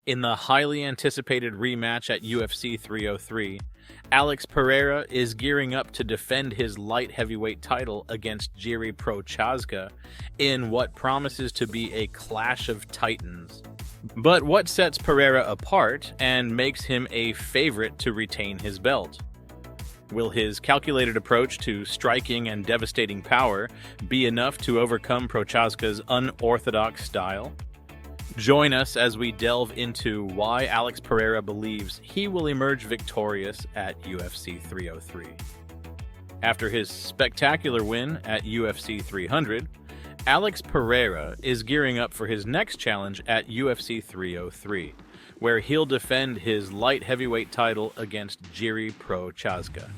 In the highly anticipated rematch at UFC 303, Alex Pereira is gearing up to defend his light heavyweight title against Jiří Procházka in what promises to be a clash of titans. But what sets Pereira apart and makes him a favorite to retain his belt? Will his calculated approach to striking and devastating power be enough to overcome Procházka's unorthodox style? Join us as we delve into why Alex Pereira believes he will emerge victorious at UFC 303. After his spectacular win at UFC 300, Alex Pereira is gearing up for his next challenge at UFC 303, where he'll defend his light heavyweight title against Jiří Procházka.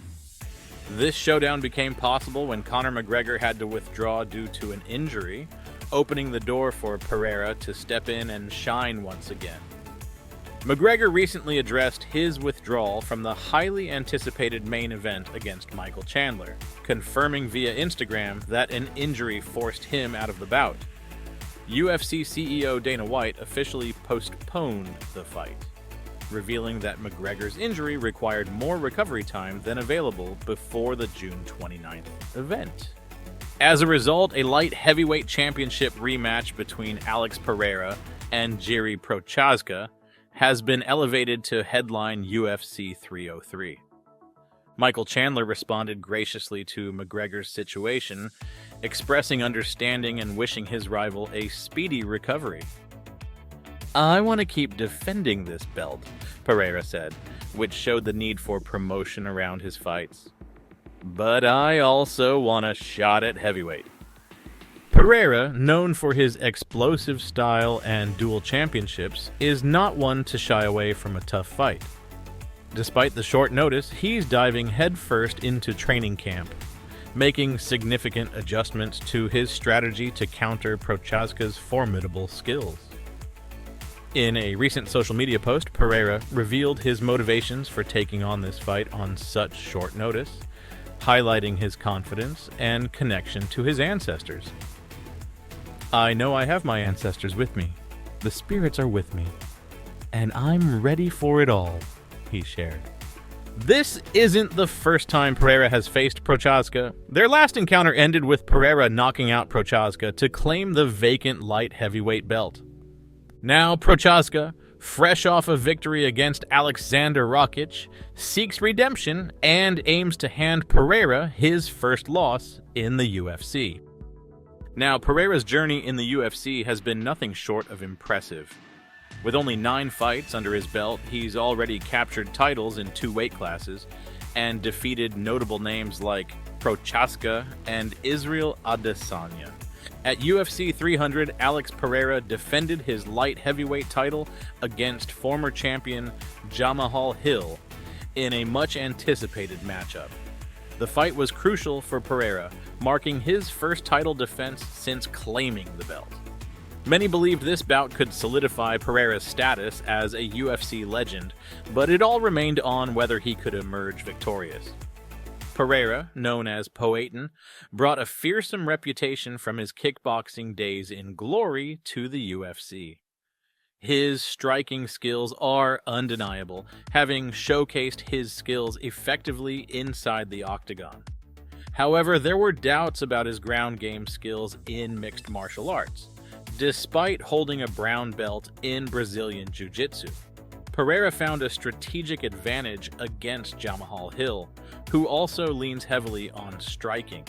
This showdown became possible when Conor McGregor had to withdraw due to an injury, opening the door for Pereira to step in and shine once again. McGregor recently addressed his withdrawal from the highly anticipated main event against Michael Chandler, confirming via Instagram that an injury forced him out of the bout. UFC CEO Dana White officially postponed the fight, revealing that McGregor's injury required more recovery time than available before the June 29th event. As a result, a light heavyweight championship rematch between Alex Pereira and Jiří Procházka has been elevated to headline UFC 303. Michael Chandler responded graciously to McGregor's situation, expressing understanding and wishing his rival a speedy recovery. "I want to keep defending this belt," Pereira said, which showed the need for promotion around his fights. "But I also want a shot at heavyweight." Pereira, known for his explosive style and dual championships, is not one to shy away from a tough fight. Despite the short notice, he's diving headfirst into training camp, making significant adjustments to his strategy to counter Procházka's formidable skills. In a recent social media post, Pereira revealed his motivations for taking on this fight on such short notice, highlighting his confidence and connection to his ancestors. "I know I have my ancestors with me. The spirits are with me. And I'm ready for it all," he shared. This isn't the first time Pereira has faced Procházka. Their last encounter ended with Pereira knocking out Procházka to claim the vacant light heavyweight belt. Now Procházka, fresh off a victory against Alexander Rakic, seeks redemption and aims to hand Pereira his first loss in the UFC. Now, Pereira's journey in the UFC has been nothing short of impressive. With only 9 fights under his belt, he's already captured titles in 2 weight classes and defeated notable names like Procházka and Israel Adesanya. At UFC 300, Alex Pereira defended his light heavyweight title against former champion Jamahal Hill in a much-anticipated matchup. The fight was crucial for Pereira, marking his first title defense since claiming the belt. Many believed this bout could solidify Pereira's status as a UFC legend, but it all remained on whether he could emerge victorious. Pereira, known as Poatan, brought a fearsome reputation from his kickboxing days in glory to the UFC. His striking skills are undeniable, having showcased his skills effectively inside the octagon. However, there were doubts about his ground game skills in mixed martial arts, despite holding a brown belt in Brazilian Jiu-Jitsu. Pereira found a strategic advantage against Jamahal Hill, who also leans heavily on striking.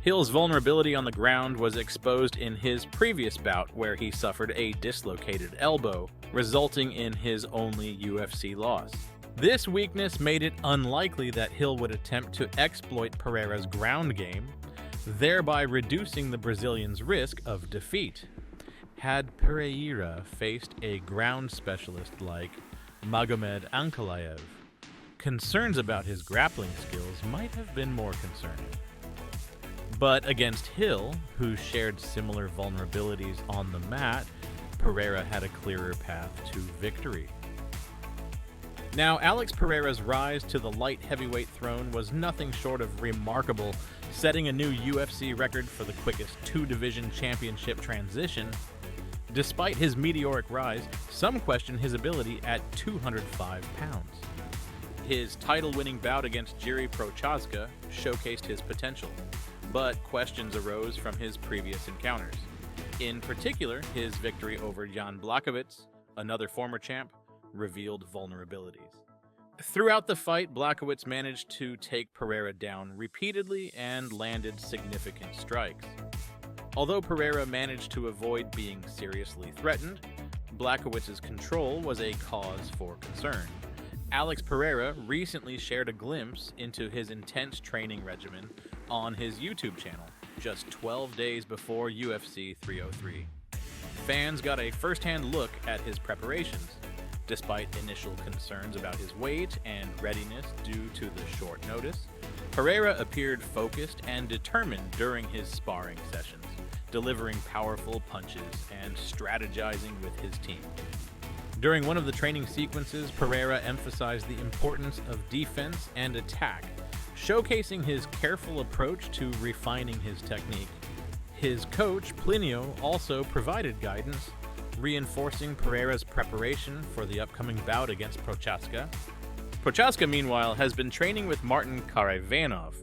Hill's vulnerability on the ground was exposed in his previous bout where he suffered a dislocated elbow, resulting in his only UFC loss. This weakness made it unlikely that Hill would attempt to exploit Pereira's ground game, thereby reducing the Brazilian's risk of defeat. Had Pereira faced a ground specialist like Magomed Ankalaev, concerns about his grappling skills might have been more concerning. But against Hill, who shared similar vulnerabilities on the mat, Pereira had a clearer path to victory. Now, Alex Pereira's rise to the light heavyweight throne was nothing short of remarkable, setting a new UFC record for the quickest 2-division championship transition. Despite his meteoric rise, some question his ability at 205 pounds. His title-winning bout against Jiří Procházka showcased his potential, but questions arose from his previous encounters. In particular, his victory over Jan Blachowicz, another former champ, revealed vulnerabilities. Throughout the fight, Blachowicz managed to take Pereira down repeatedly and landed significant strikes. Although Pereira managed to avoid being seriously threatened, Blachowicz's control was a cause for concern. Alex Pereira recently shared a glimpse into his intense training regimen on his YouTube channel, just 12 days before UFC 303. Fans got a first-hand look at his preparations. Despite initial concerns about his weight and readiness due to the short notice, Pereira appeared focused and determined during his sparring sessions, delivering powerful punches and strategizing with his team. During one of the training sequences, Pereira emphasized the importance of defense and attack, showcasing his careful approach to refining his technique. His coach, Plinio, also provided guidance, reinforcing Pereira's preparation for the upcoming bout against Procházka. Procházka, meanwhile, has been training with Martin Karaivanov,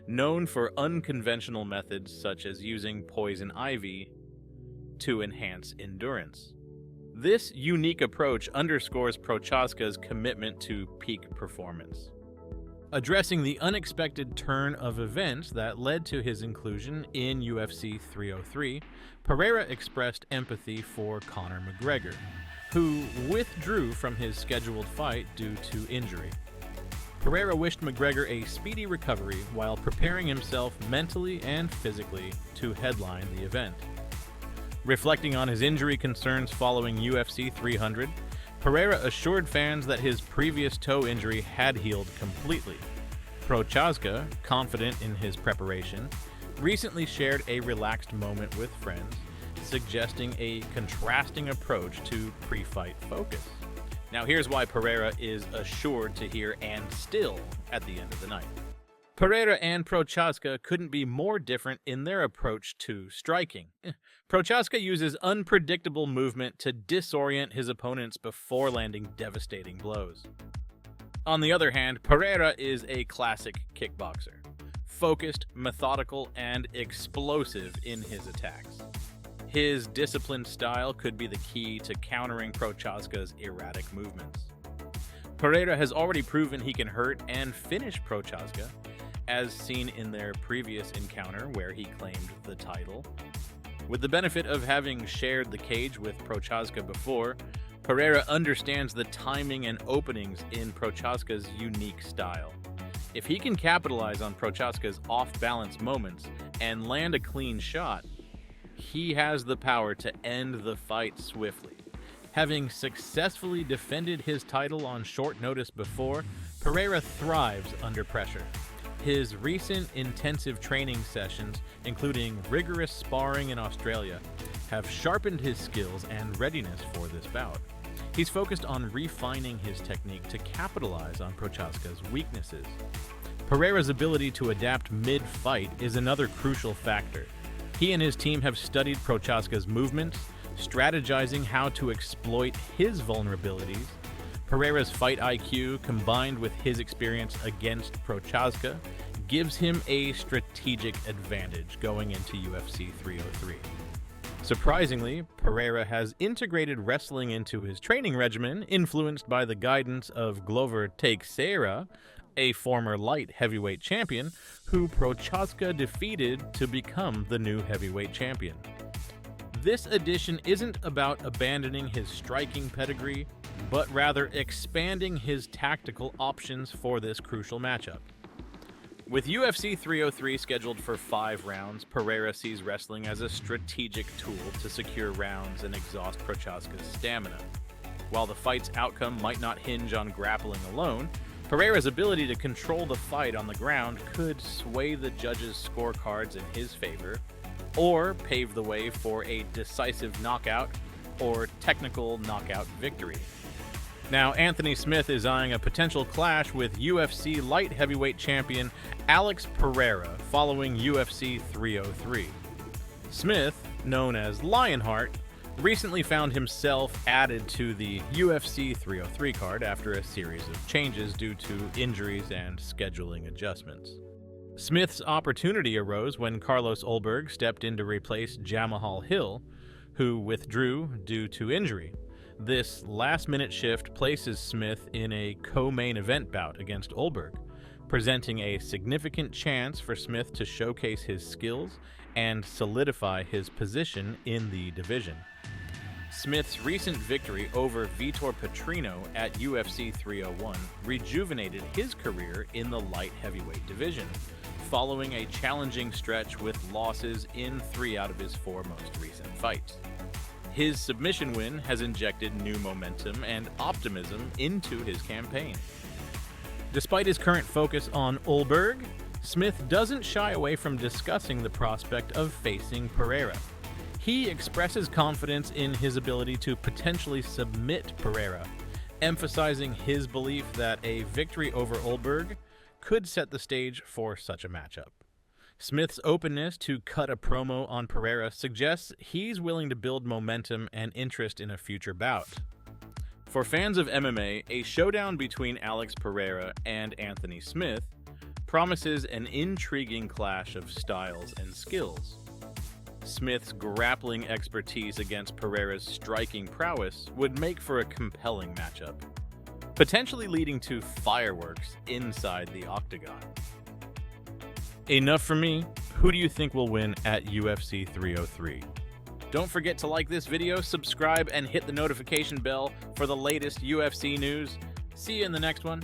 known for unconventional methods such as using poison ivy to enhance endurance. This unique approach underscores Procházka's commitment to peak performance. Addressing the unexpected turn of events that led to his inclusion in UFC 303, Pereira expressed empathy for Conor McGregor, who withdrew from his scheduled fight due to injury. Pereira wished McGregor a speedy recovery while preparing himself mentally and physically to headline the event. Reflecting on his injury concerns following UFC 300, Pereira assured fans that his previous toe injury had healed completely. Procházka, confident in his preparation, recently shared a relaxed moment with friends, suggesting a contrasting approach to pre-fight focus. Now here's why Pereira is assured to hear "and still" at the end of the night. Pereira and Procházka couldn't be more different in their approach to striking. Procházka uses unpredictable movement to disorient his opponents before landing devastating blows. On the other hand, Pereira is a classic kickboxer, focused, methodical, and explosive in his attacks. His disciplined style could be the key to countering Procházka's erratic movements. Pereira has already proven he can hurt and finish Procházka, as seen in their previous encounter where he claimed the title. With the benefit of having shared the cage with Procházka before, Pereira understands the timing and openings in Procházka's unique style. If he can capitalize on Procházka's off-balance moments and land a clean shot, he has the power to end the fight swiftly. Having successfully defended his title on short notice before, Pereira thrives under pressure. His recent intensive training sessions, including rigorous sparring in Australia, have sharpened his skills and readiness for this bout. He's focused on refining his technique to capitalize on Procházka's weaknesses. Pereira's ability to adapt mid-fight is another crucial factor. He and his team have studied Procházka's movements, strategizing how to exploit his vulnerabilities. Pereira's fight IQ, combined with his experience against Procházka, gives him a strategic advantage going into UFC 303. Surprisingly, Pereira has integrated wrestling into his training regimen, influenced by the guidance of Glover Teixeira, a former light heavyweight champion, who Procházka defeated to become the new heavyweight champion. This addition isn't about abandoning his striking pedigree, but rather expanding his tactical options for this crucial matchup. With UFC 303 scheduled for 5 rounds, Pereira sees wrestling as a strategic tool to secure rounds and exhaust Procházka's stamina. While the fight's outcome might not hinge on grappling alone, Pereira's ability to control the fight on the ground could sway the judges' scorecards in his favor, or pave the way for a decisive knockout or technical knockout victory. Now, Anthony Smith is eyeing a potential clash with UFC light heavyweight champion Alex Pereira following UFC 303. Smith, known as Lionheart, recently found himself added to the UFC 303 card after a series of changes due to injuries and scheduling adjustments. Smith's opportunity arose when Carlos Ulberg stepped in to replace Jamahal Hill, who withdrew due to injury. This last-minute shift places Smith in a co-main event bout against Ulberg, presenting a significant chance for Smith to showcase his skills and solidify his position in the division. Smith's recent victory over Vitor Petrino at UFC 301 rejuvenated his career in the light heavyweight division, following a challenging stretch with losses in 3 out of his 4 most recent fights. His submission win has injected new momentum and optimism into his campaign. Despite his current focus on Ulberg, Smith doesn't shy away from discussing the prospect of facing Pereira. He expresses confidence in his ability to potentially submit Pereira, emphasizing his belief that a victory over Ulberg could set the stage for such a matchup. Smith's openness to cut a promo on Pereira suggests he's willing to build momentum and interest in a future bout. For fans of MMA, a showdown between Alex Pereira and Anthony Smith promises an intriguing clash of styles and skills. Smith's grappling expertise against Pereira's striking prowess would make for a compelling matchup, potentially leading to fireworks inside the octagon. Enough from me. Who do you think will win at UFC 303? Don't forget to like this video, subscribe, and hit the notification bell for the latest UFC news. See you in the next one.